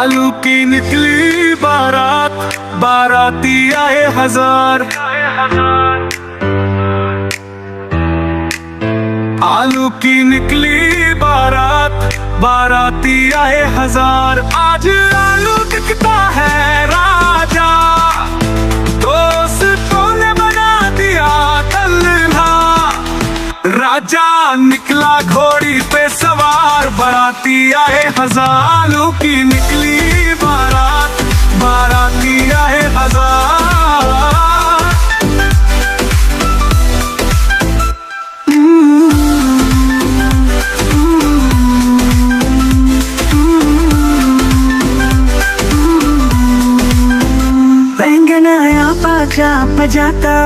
आलू की निकली बारात, बाराती आए हजार। आलू की निकली बारात, बाराती आए हजार। आज आलू दिखता है राजा, दोस्तों ने बना दिया तल्ला। राजा निकला घोड़ी पे सवार, बाराती आए हजार। आलू की निकली बारात, बाराती आए हजार। बैंगन आया बाजा बजाता,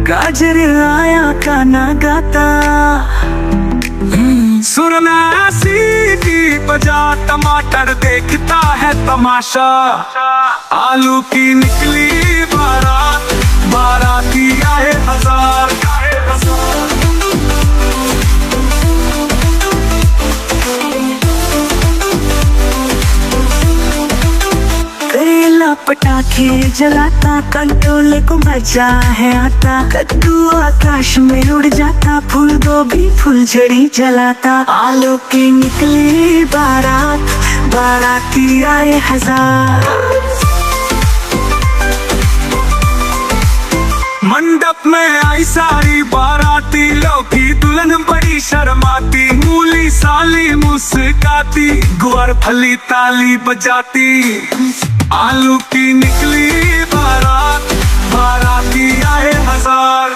गाजर आया गाना गाता। सुरना सीटी बजा, टमाटर देखता है तमाशा। आलू की निकली बारात, बाराती आए हजार। करेला पटाखे जलाता, कंटोले को मजा है आता। कद्दू आकाश में उड़ जाता, फूल गोभी फुलझड़ी जलाता। आलू की निकली बारात, बाराती आए हजार। मंडप में आई सारी बाराती, लौकी दुल्हन बड़ी शर्माती। मूली साली मुस्काती, गुआर फली ताली बजाती। आलू की निकली बारात, बाराती आए हजार।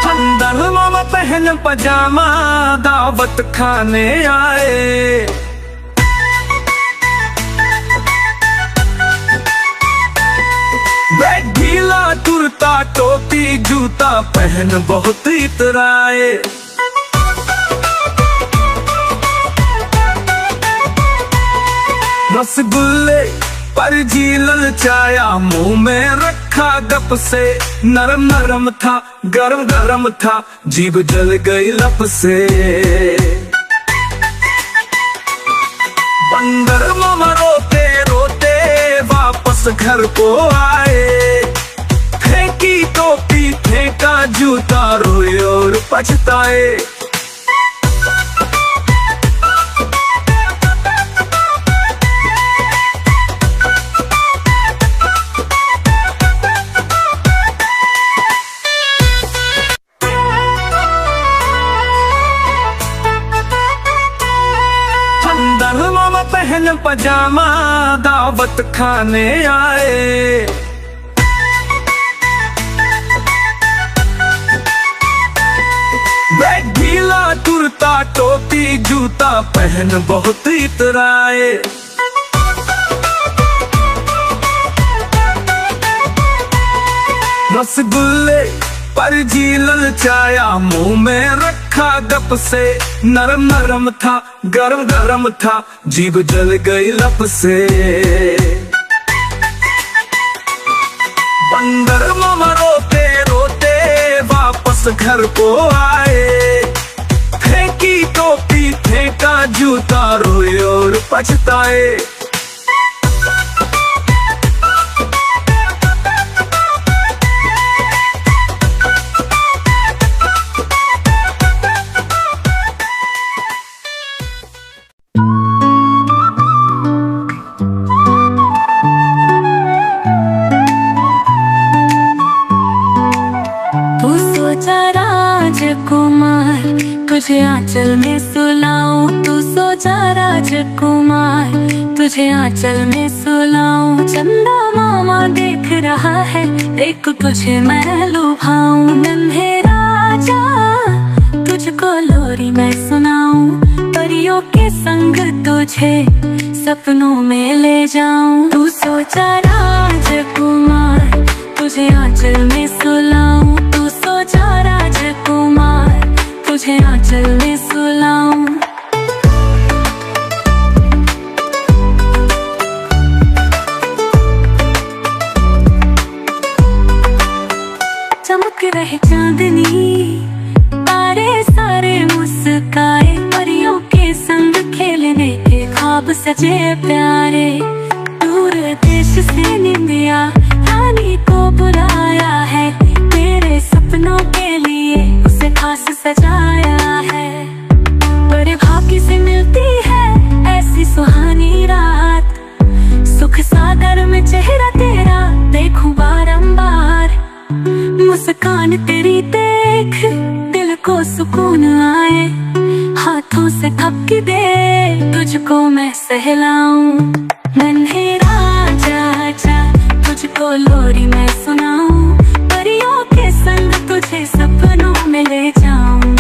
अंदर मामा पहन पजामा, दावत खाने आए। ढीला कुर्ता टोपी जूता पहन बहुत इतराए। रसगुल्ले पर जी ललचाया, मुंह में रखा गप से। नरम नरम था, गरम गरम था, जीभ जल गई लप से। बंदर मामा रोते रोते वापस घर को आए। फेंकी टोपी फेंका जूता, रोए और पछताए। अंदर मामा पहन पजामा, दावत खाने आए। ढीला कुर्ता टोपी जूता पहन बहुत इतराए। रसगुल्ले पर जी ललचाया, मुंह में रखा गप से। नरम नरम था, गरम गरम था, जीभ जल गई लप से। बंदर मामा रोते रोते वापस घर को आए। फेंकी टोपी फेंका जूता, रोए और पछताए। तुझे आंचल में सुलाऊं, तू सोचा राजकुमार। तुझे आंचल में सुलाऊं, चंदा मामा देख रहा है। देख तुझे मैं लुभाऊं, नन्हे राजा तुझको लोरी मैं सुनाऊं। परियों के संग तुझे सपनों में ले जाऊं। तू सोचा राजकुमार, तुझे आंचल में सुलाऊं। तू सोचा राजकुमार, तुझे आंचल में सुलाऊं। सजे प्यारे दूर देश से निंदिया रानी को बुलाया है, तेरे सपनों के लिए उसे खास सजाया है। बड़े भाग्य से मिलती है ऐसी सुहानी रात, सुख सागर में चेहरा तेरा देखूं बारंबार। मुस्कान तेरी देख दिल को सुकून आए, हाथों से थपकी दे तुझको मैं सहलाऊं। नन्हे राजा जा तुझको लोरी मैं सुनाऊं, परियों के संग तुझे सपनों में ले जाऊं।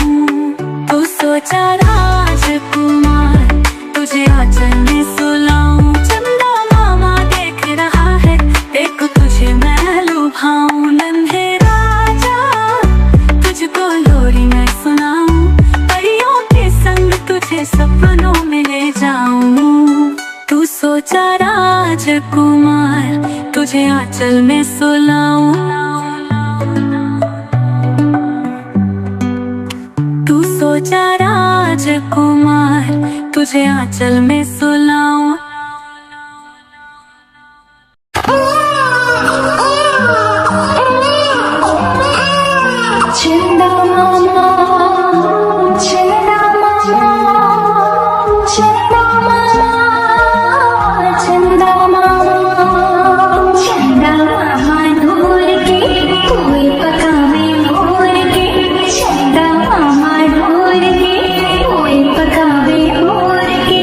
तू सोचा राजकुमार तुझे आंचल में सुलाऊं, चंदा मामा देख रहा है देख तुझे मैं लुभाऊं। नन्हे राजा तुझको लोरी मैं सुनाऊं, परियों के संग तुझे सपनों में ले जाऊं। तू सोचा राजकुमार तुझे आंचल में सुलाऊं, तू सोचा राजकुमार तुझे आंचल में सुलाऊं। चंदा मामा चंदा मामा चंदा मामा चंदा मामा चंदा मामा ढोल के कोई पकावे मोर के, चंदा मामा ढोल के कोई पकावे मोर के।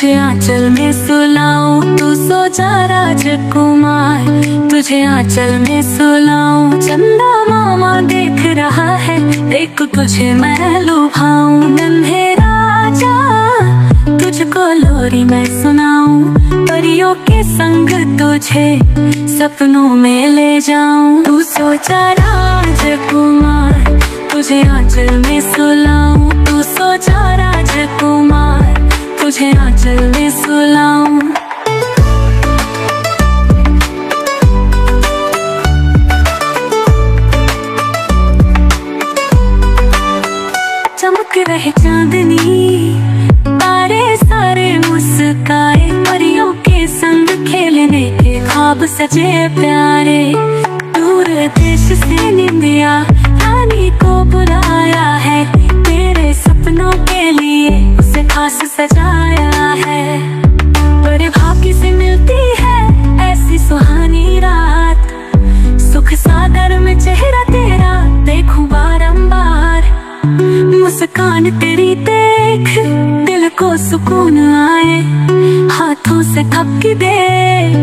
तुझे आंचल में सुलाऊं, तू सो जा राजकुमार। तुझे आंचल में सुलाऊं, चंदा मामा देख रहा है, देख तुझे मैं लुभाऊं। नन्हे राजा तुझको लोरी मैं सुनाऊं, परियों के संग तुझे सपनों में ले जाऊं। तू सोचा राजकुमार, तुझे आंचल में सुलाऊं, तू सोचा राजकुमार, तुझे आंचल में सुलाऊं। चमक रहे चांदनी, तारे सारे मुस्काए, परियों के संग खेलने के ख्वाब सजे प्यारे। दूर देश से निंदिया रानी को बुलाया है, तेरे सपनों के लिए उसे खास सजाया है। बड़े भाग्य से मिलती है ऐसी सुहानी रात, सुख सादर में चेहरा तेरा देखूं बारंबार। मुस्कान तेरी देख दिल को सुकून आए, हाथों से थपकी दे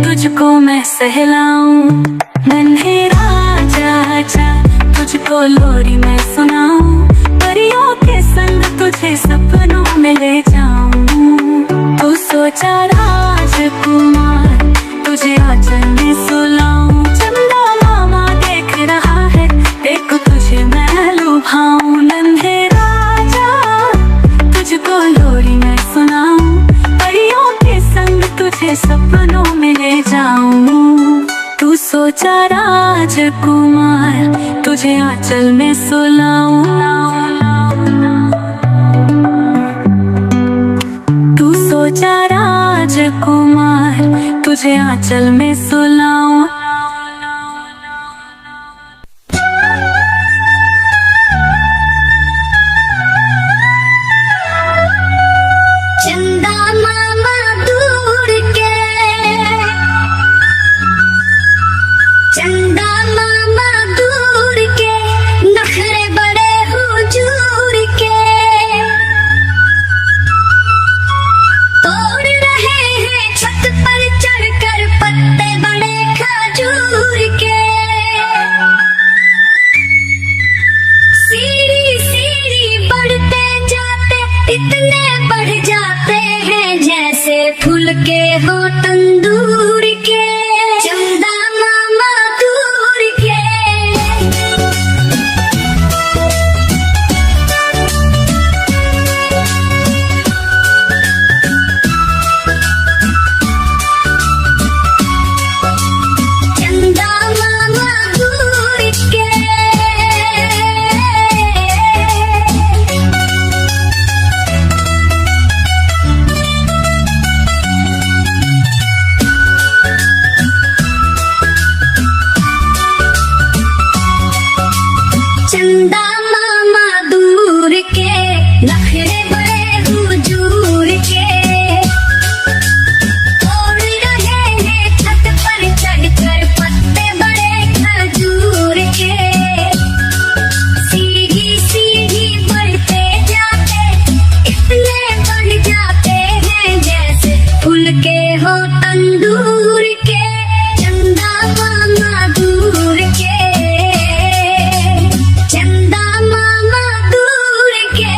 तुझको मैं सहलाऊं। नन्हे राजा आजा, तुझको लोरी मैं सुनाऊं, परियों के संग तुझे सपनों में ले जाऊं। तू सोचा राजकुमार, तुझे आंचल में सुलाऊं, चंदा मामा देख रहा है, देख तुझे मैं लुभाऊं। नन्हे राजा तुझको लोरी मैं सुनाऊं, परियों के संग तुझे सपनों में ले जाऊं। तू सोचा राजकुमार, तुझे आंचल में सुलाऊं, तू सोचा राजकुमार, तुझे आंचल में सुलाऊं। चंदा मामा दूर के, चंदा मामा दूर के, नखरे बड़े हुजूर के, तोड़ रहे हैं छत पर चढ़कर पत्ते बड़े खजूर के। सीढ़ी सीढ़ी बढ़ते जाते इतने बढ़ जाते हैं, जैसे फूल के हो तंदूर के। चंदा मामा दूर के, चंदा मामा दूर के। चंदा मामा दूर के, नखरे बड़े हुजूर के, तोड़ रहे हैं छत पर चढ़कर पत्ते बड़े खजूर के। सीढ़ी सीढ़ी बढ़ते जाते इतने बढ़ जाते हैं, जैसे फूल के हो तंदूर के। चंदा मामा दूर के, चंदा मामा दूर के।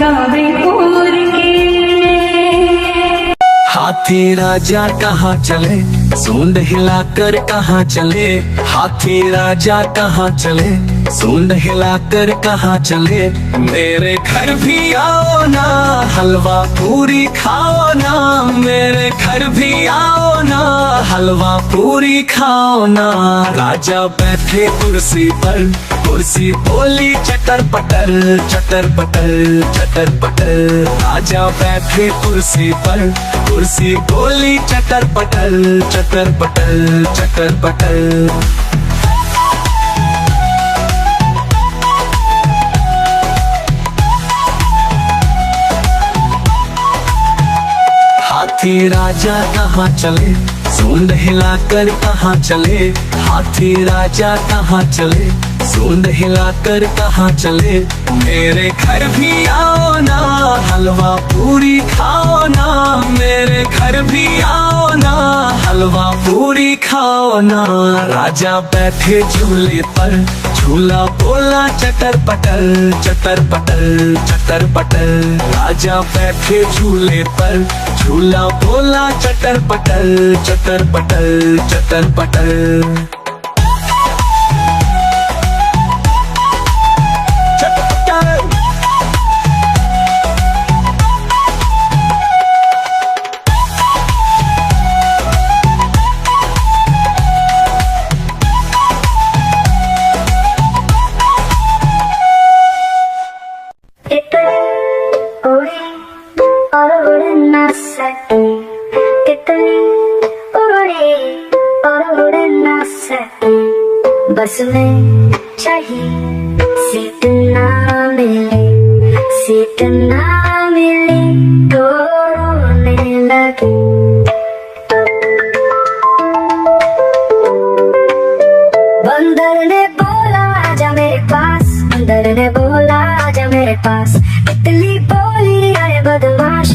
गावे पूर के। हाथी राजा कहाँ चले, सूंड हिलाकर कहाँ चले। हाथी राजा कहाँ चले, सूंड हिलाकर कहाँ चले। मेरे घर भी आओ ना, हलवा पूरी खाओ ना। मेरे घर भी आओ ना, हलवा पूरी खाओ ना। राजा बैठे कुर्सी पर, कुर्सी बोली चटर पटर, चटर पटर, चटर पटर। राजा बैठे कुर्सी पर, कुर्सी बोली चटर पटर, चटर पटर, चटर पटर। हाथी राजा कहाँ चले, सूंड हिलाकर कहाँ चले। हाथी राजा कहाँ चले, सूंड हिलाकर कहाँ चले। मेरे घर भी आओ ना, हलवा पूरी खाओ ना। मेरे घर भी आओ ना, हलवा पूरी खाओ ना। राजा बैठे झूले पर, झूला बोला चटर पटर, चटर पटर, चटर पटर। राजा बैठे झूले पर, झूला बोला चटर पटर, चटर पटर, चटर पटर। और उड़ ना सके, कितनी उड़े और उड़ ना सके। बस में चाहिए सीट ना मिले, सीट ना मिले तो रोने लगे। बंदर ने बोला आजा मेरे पास, बंदर ने बोला आजा मेरे पास। तितली बोली अरे बदमाश,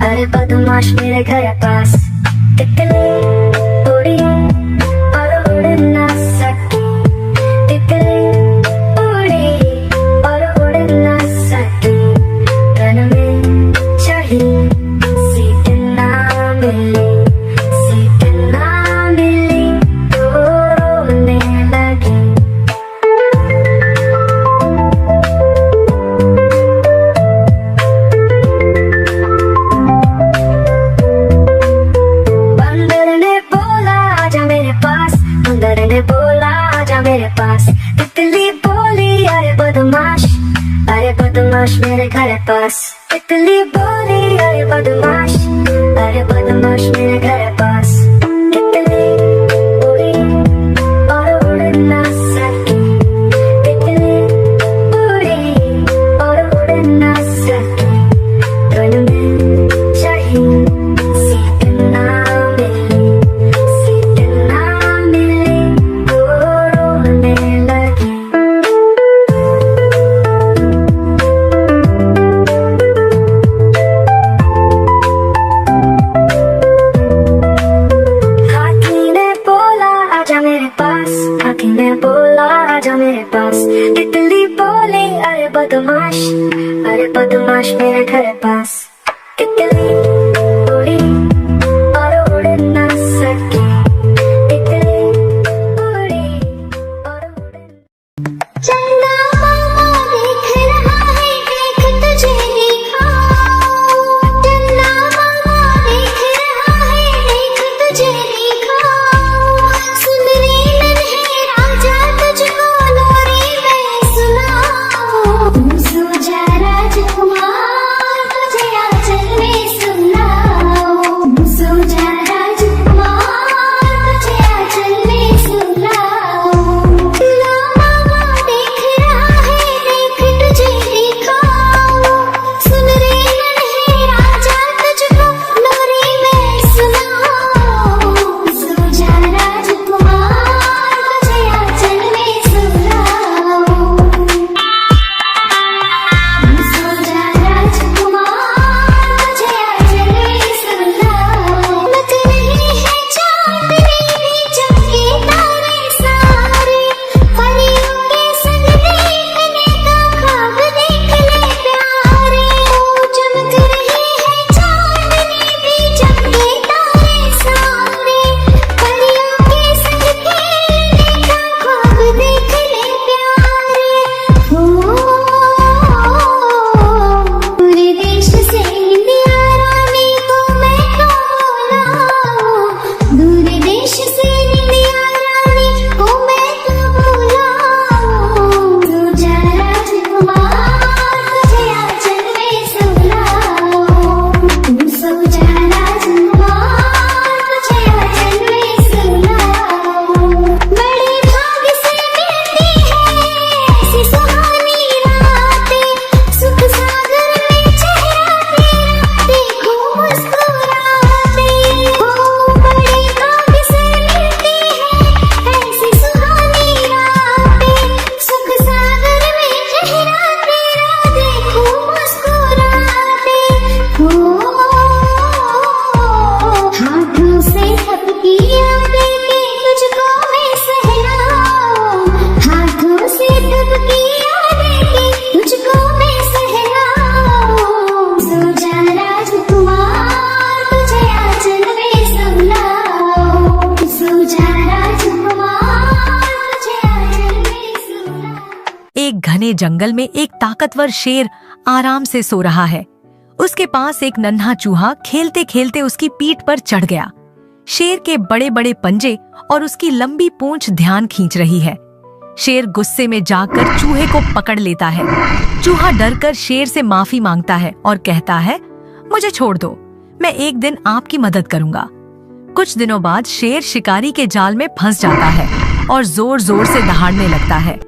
अरे बदमाश मेरे घर पास। तितली उड़ी और उड़ ना सकी, तितली उड़ी और उड़ ना सकी। तन में चाहिए सीट ना मिली, सीट ना मिली तो रोने लगी। बंदर ने बोला आजा मेरे पास। तितली बोली अरे बदमाश, अरे बदमाश मेरे घर पास। तितली बोली अरे बदमाश, अरे बदमाश मेरे घर पास। तितली उड़ी और उड़ ना सकी, तितली उड़ी और उड़ ना सकी। तन में चाहिए सीट ना मिली, सीट ना मिली तो रोने लगी। हाथी ने बोला आजा मेरे पास, हाथी ने बोला आजा मेरे पास। तितली बोली अरे बदमाश, अरे बदमाश मेरे घर पास। तितली उड़ी और उड़ ना सकी, तितली उड़ी और उड़। चंदा मामा देख रहा है, देख तुझे देखा। चंदा मामा देख रहा है, देख तुझे देखा। सुन रे नन्हे राजा तुझको लोरी मैं सुनाऊं। तू सो जा राजकुमार, तुझे आंचल में सुलाऊं। घने जंगल में एक ताकतवर शेर आराम से सो रहा है। उसके पास एक नन्हा चूहा खेलते खेलते उसकी पीठ पर चढ़ गया। शेर के बड़े बड़े पंजे और उसकी लंबी पूंछ ध्यान खींच रही है। शेर गुस्से में जाकर चूहे को पकड़ लेता है। चूहा डरकर शेर से माफी मांगता है और कहता है, मुझे छोड़ दो, मैं एक दिन आपकी मदद करूंगा। कुछ दिनों बाद शेर शिकारी के जाल में फंस जाता है और जोर जोर से दहाड़ने लगता है।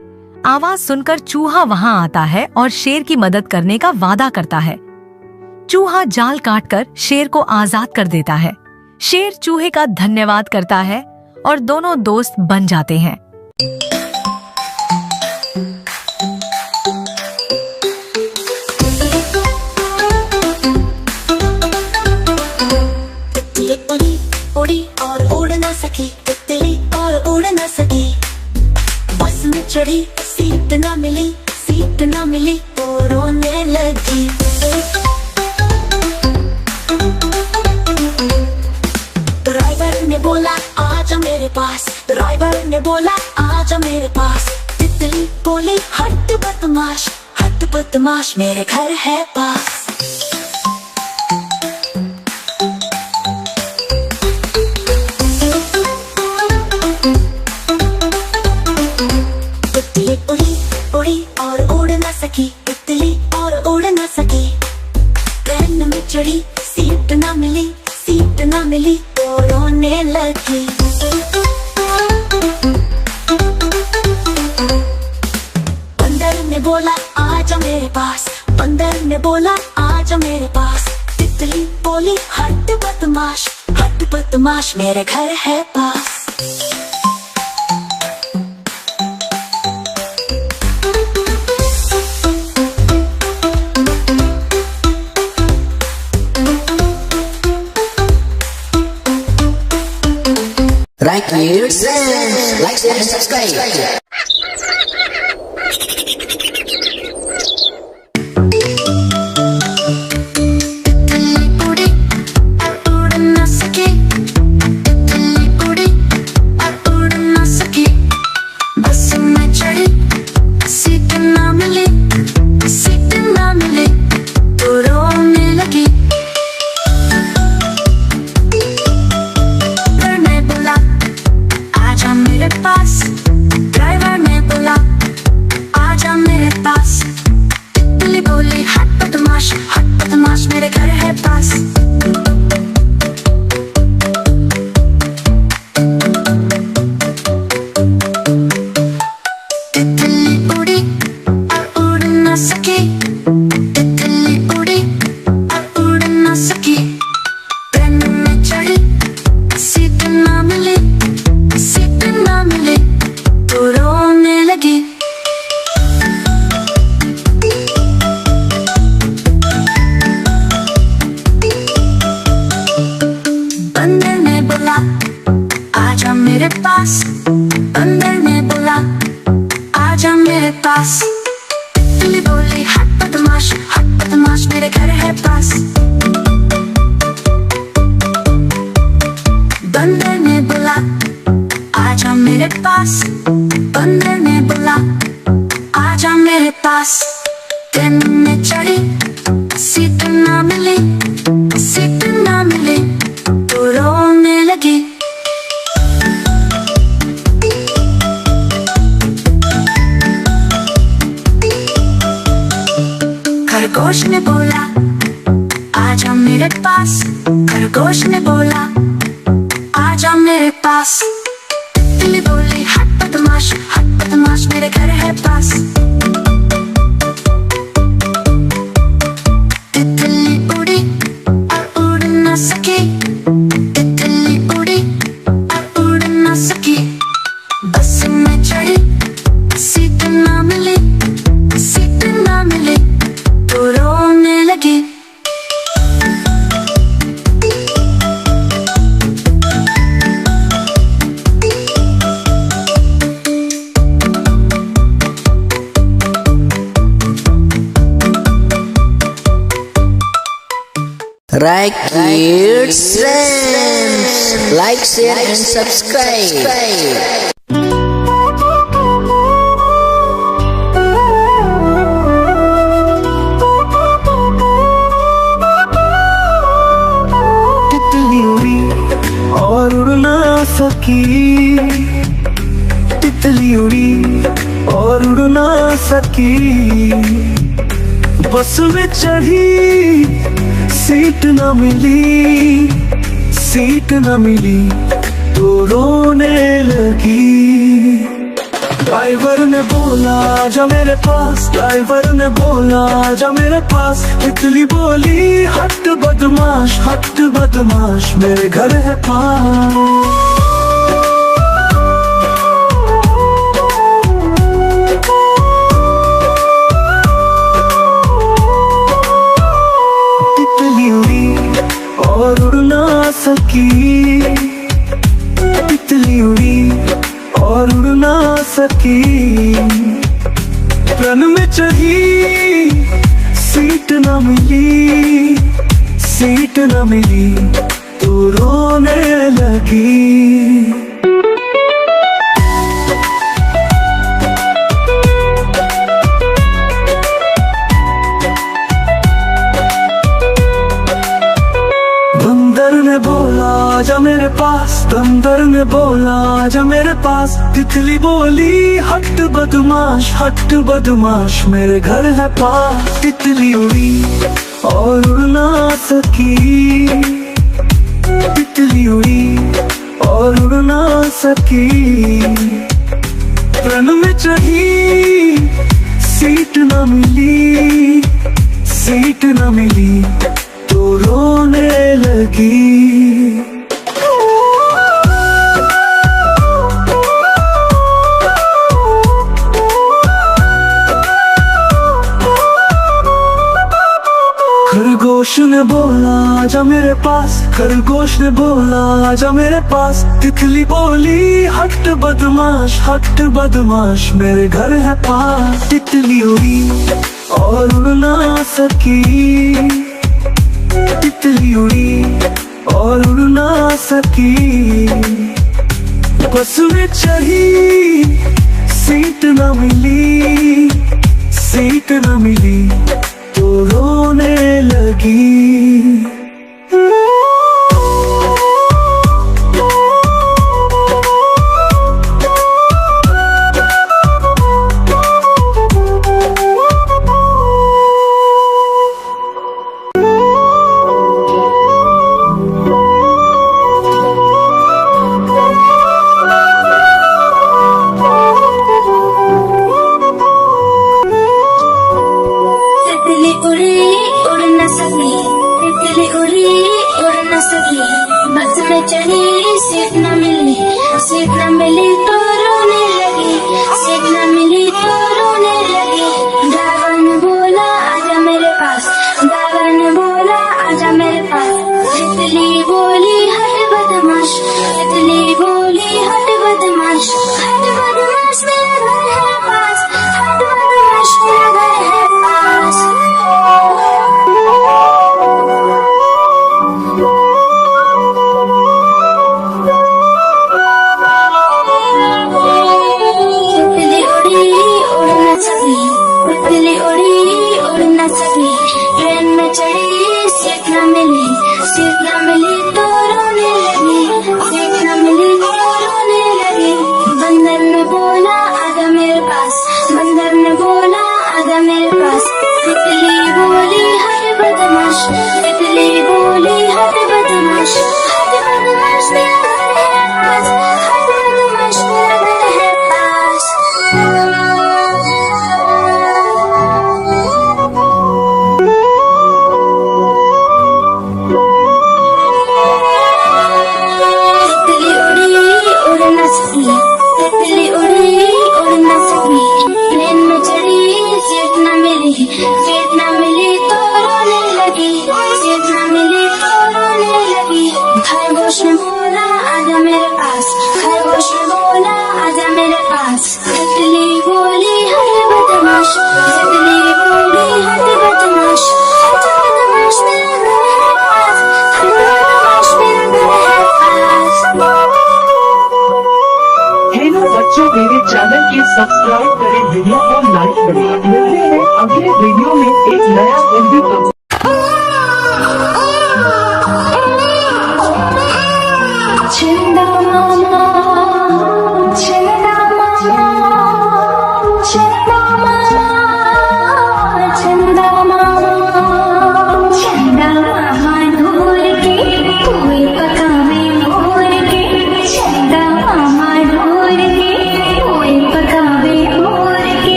आवाज सुनकर चूहा वहां आता है और शेर की मदद करने का वादा करता है। चूहा जाल काटकर शेर को आजाद कर देता है। शेर चूहे का धन्यवाद करता है और दोनों दोस्त बन जाते हैं। उड़ी उड़ी और उड़ न सकी, तितली और उड़ न सकी। बस में चढ़ी, सीट न मिली तो रोने लगी। ड्राइवर ने बोला आजा मेरे पास, ड्राइवर ने बोला आजा मेरे पास। तितली बोली हट बदमाश मेरे घर है पास। उड़ी और उड़ न सकी, तितली और उड़ न सकी। ट्रेन में चढ़ी, सीट न मिली तो रोने लगी। बंदर ने बोला आजा मेरे पास, बंदर ने बोला आजा मेरे पास। तितली बोली हट बदमाश मेरे घर है पास। Like you, like, share, and subscribe. Driver ने बोला आजा मेरे पास। तितली बोली हट बदमाश मेरे घर है पास। तितली उड़ी और उड़ न सकी, तितली उड़ी और उड़ न सकी। ट्रेन में चढ़ी, सीट न मिली तो रोने लगी। बंदर ने बोला आजा मेरे पास, बंदर ने बोला आजा मेरे पास। तितली बोली हट बदमाश मेरे घर है पास। बंदर ने बोला आजा मेरे पास, बंदर ने बोला आजा मेरे पास। ट्रेन में चढ़ी, सीट न मिली तो रोने लगी। खरगोश ने बोला आजा मेरे पास, खरगोश ने बोला आजा मेरे पास। तितली बोली हट बदमाश मेरे घर है पास। तितली उड़ी और उड़ न सकी, तितली उड़ी और उड़ न सकी। बस में चढ़ी, सीट न मिली तो रोने लगी। Right, kids, friends. Like, share, and subscribe. सकी, तितली उड़ी और उड़ ना सकी। बस में चढ़ी सीट न मिली, सीट न मिली तो रोने लगी। ड्राइवर ने बोला आजा मेरे पास, ड्राइवर ने बोला आजा मेरे पास। तितली बोली हट बदमाश, हट बदमाश मेरे घर है पास। और उड़ ना सकी, तितली उड़ी और उड़ ना सकी। रन में चढ़ी सीट न मिली, सीट न मिली तो रोने लगी। बंदर ने बोला आजा मेरे पास, बंदर ने बोला आजा मेरे पास। तितली बोली हट बदमाश, हट बदमाश मेरे घर है पास। तितली उड़ी और उड़ ना सकी, तितली उड़ी और उड़ ना सकी। रन में चढ़ी सीट न मिली, सीट न मिली तो रोने लगी। खरगोश ने बोला आजा मेरे पास, खरगोश ने बोला आजा मेरे पास। तितली बोली हट बदमाश, हट बदमाश मेरे घर है पास। तितली उड़ी और उड़ ना सकी, तितली उड़ी और उड़ ना सकी। बस में चढ़ी सीट न मिली, सीट न मिली तो रोने लगी। बस में चढ़ी सीट न मिली, सीट न मिली तो रोने लगी, सीट न मिली तो रोने लगी। ड्राइवर ने बोला आजा मेरे पास, ड्राइवर ने बोला आजा मेरे पास। तितली बोली हट बदमाश, तितली बोली हट बदमाश, हट बदमाश मेरा घर है पास, हट बदमाश मेरा घर है पास। तितली उड़ी उड़ न सकी, ट्रेन में चढ़ी सीट न मिली, सीट न मिली तो रोने लगी, सीट न मिली तो रोने लगी। बंदर ने बोला आजा मेरे पास, बंदर ने बोला आजा मेरे पास। तितली बोली हट बदमाश, तितली बोली हट बदमाश, हट बदमाश मेरा घर है पास, हट बदमाश मेरा घर है पास। तितली उड़ी उड़ न सकी, ट्रेन में चढ़ी सीट न मिली, सीट न मिली तो रोने लगी, सीट न मिली तो रोने लगी। खरगोश ने बोला आजा मेरे पास, खरगोश ने बोला आजा मेरे पास। तितली बोली हट बदमाश, तितली बोली हट बदमाश, हट बदमाश मेरा घर है पास, हट बदमाश मेरा घर है पास। हेलो बच्चों, मेरे चैनल के सब्सक्राइब करें, वीडियो को लाइक करें। मिलते हैं अगले वीडियो में एक नया हिंदी का। चंदा मामा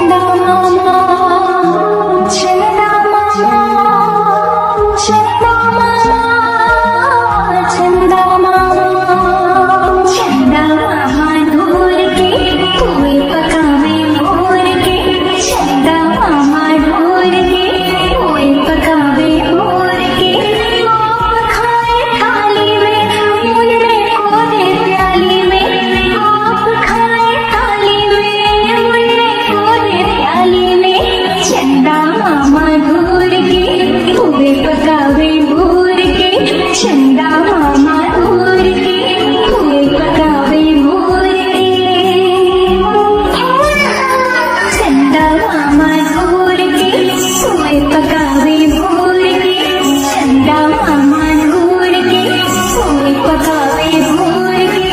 चंदा मामा चंदा मामा चंदा मामा चंदा मामा चंदा मामा ढोल के कोई पकावे मोर के चंदा मामा ढोल के कोई पकावे मोर के आप खाए थाली में मुन्ने को दे प्याली में आप खाए थाली में मुन्ने को दे प्याली में चंदा मामा ढोल के कोई पकावे मोर के चंदा मामा ढोल के कोई पकावे मोर के चंदा मामा ढोल के कोई पकावे मोर के चंदा मामा ढोल के कोई पकावे मोर के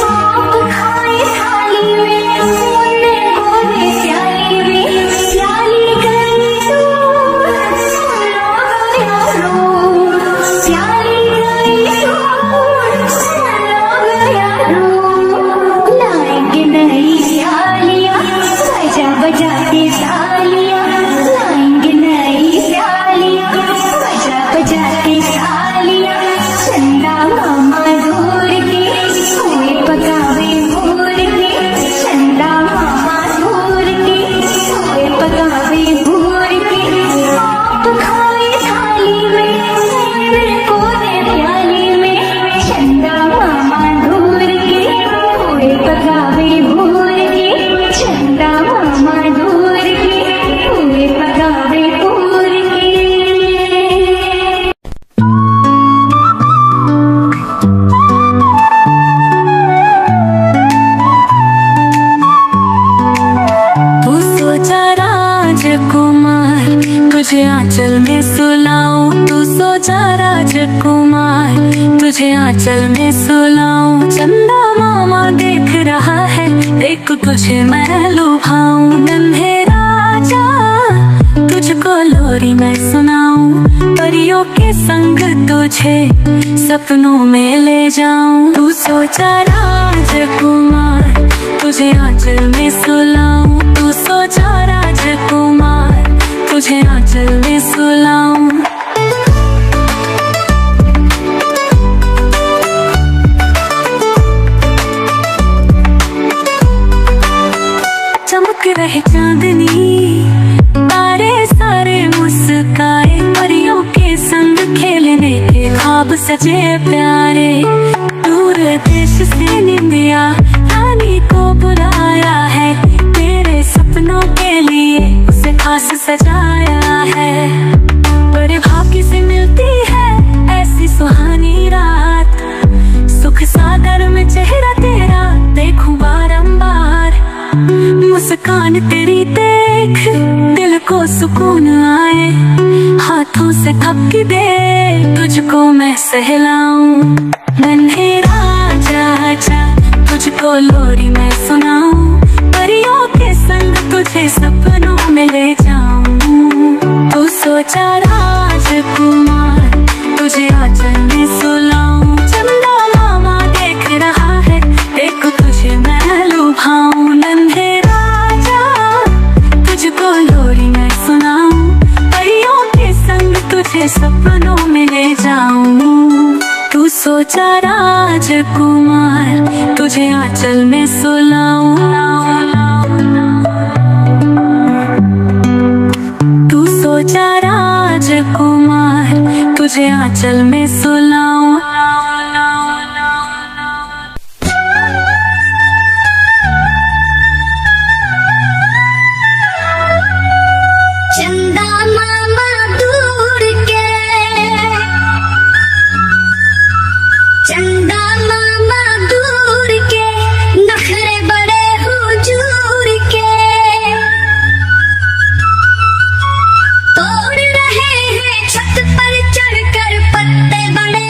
आप खाए थाली में मुन्ने को दे प्याली में प्याली गई दूर सुनो यारो प्याली गई दूर सुनो यारो लाएंगे नई प्यालियां बजा बजा के तालियां लाएंगे नई प्यालियां बजा बजा के तालियां चंदा मामा ढोल के कोई पकावे मोर के चंदा मामा ढोल के कोई पकावे मोर के आप खाए थाली में मुन्ने को दे प्याली में चंदा मामा ढोल के कोई पकावे मोर के चंदा मामा ढोल के कोई पकावे मोर के तू सोचा राजकुमार तुझे आंचल में सुलाऊं तू सोचा राजकुमार तुझे आंचल में सुलाऊं चंदा मामा देख रहा है देख तुझे मैं लुभाऊं नन्हे राजा तुझको लोरी मैं सुनाऊं परियों के संग तुझे सपनों में ले जाऊं तू सोचा राजकुमार तुझे आंचल में सुलाऊं तू सोचा राजकुमार तुझे आंचल में सुलाऊं चमक रहे चांदनी तारे सारे मुस्काए परियों के संग खेलने के ख्वाब सजे प्यारे दूर देश से निंदिया रानी को बुलाया है तेरे सपनों के लिए उसे खास सजाया है बड़े भाग्य से मिलती है ऐसी सुहानी रात सुख सागर में चेहरा तेरा देखूं बारंबार मुस्कान तेरी देख दिल को सुकून आए हाथों से थपकी दे तुझको मैं सहलाऊं नन्हे राजा जा तुझको लोरी मैं सुनाऊं परियों के संग तुझे सपनों में ले जाऊं तू सोचा राजकुमार तुझे आंचल में सुलाऊं चंदा मामा देख रहा है देख तुझे मैं लुभाऊं नन्हे राजा तुझको लोरी मैं सुनाऊं परियों के संग तुझे सपनों में ले जाऊं तू सोचा राजकुमार तुझे आंचल में सुलाऊं तू सोचा राजकुमार तुझे आंचल में सुलाऊं चंदा मामा दूर के चंदा मामा दूर के नखरे बड़े हुजूर के तोड़ रहे हैं छत पर चढ़कर पत्ते बड़े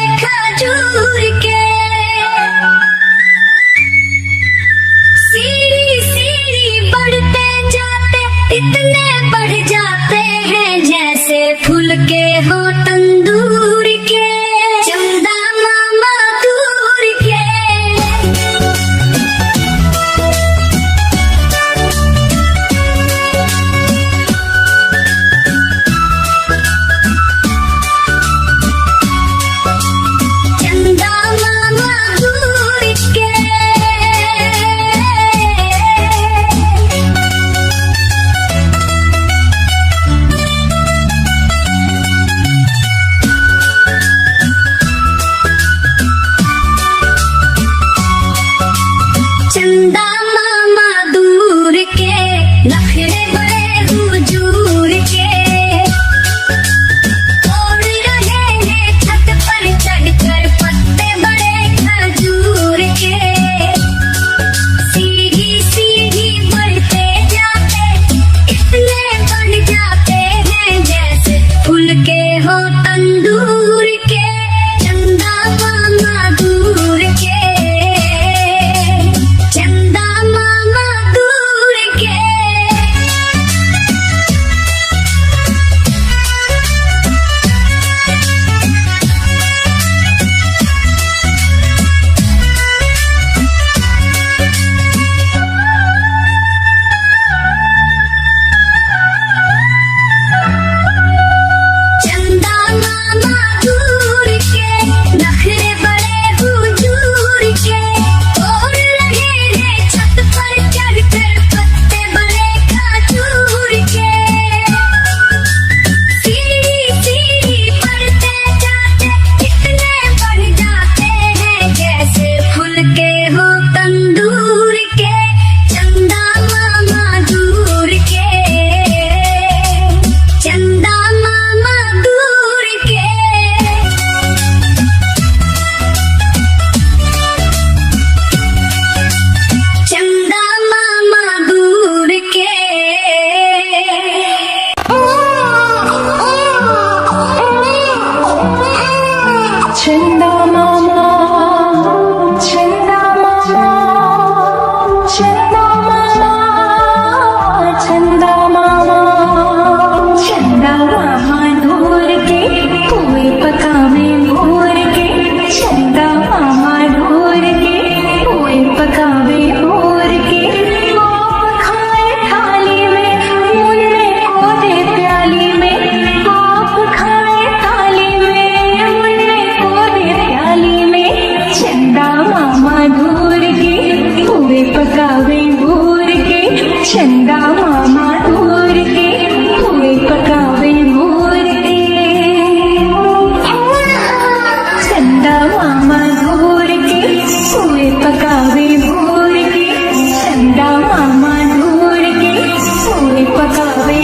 लगावे